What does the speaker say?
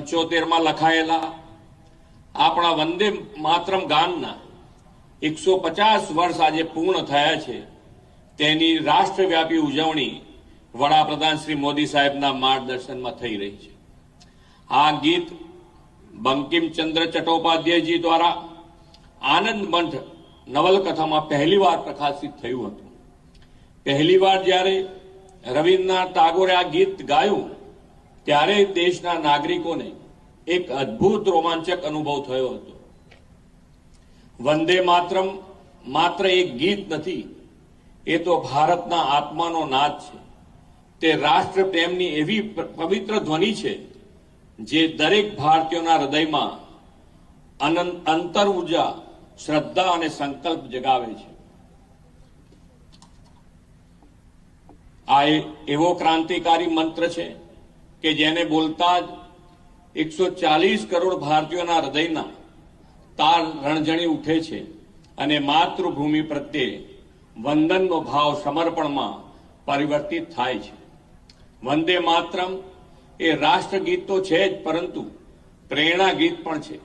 1975 લખાયેલા આપણા વંદે માતરમ ગાનના 150 વર્ષ આજે પૂર્ણ થયા છે. તેની રાષ્ટ્રવ્યાપી ઉજવણી વડાપ્રધાન શ્રી મોદી સાહેબના માર્ગદર્શનમાં થઈ રહી છે. આ ગીત બંકિમચંદ્ર ચટ્ટોપાધ્યાયજી દ્વારા આનંદ મંથ નવલકથામાં પહેલીવાર પ્રકાશિત થયું હતું. પહેલીવાર જ્યારે રવિન્દ્રનાથ ટાગોરે આ ગીત ગાયું ત્યારે દેશના નાગરિકોને એક અદ્ભુત રોમાંચક અનુભવ થયો હતો. વંદે માતરમ માત્ર એક ગીત નથી, એ તો ભારતના આત્માનો નાદ છે. તે રાષ્ટ્ર પ્રેમની એવી પવિત્ર ધ્વનિ છે જે દરેક ભારતીયોના હૃદયમાં અંતર ઉર્જા, શ્રદ્ધા અને સંકલ્પ જગાવે છે. આ એવો ક્રાંતિકારી મંત્ર છે કે જેને બોલતા જ 140 કરોડ ભારતીયોના હૃદયના તાર રણઝણી ઉઠે છે અને માતૃભૂમિ પ્રત્યે વંદનનો ભાવ સમર્પણમાં પરિવર્તિત થાય છે. વંદે માતરમ એ રાષ્ટ્રગીત તો છે જ, પરંતુ પ્રેરણા ગીત પણ છે.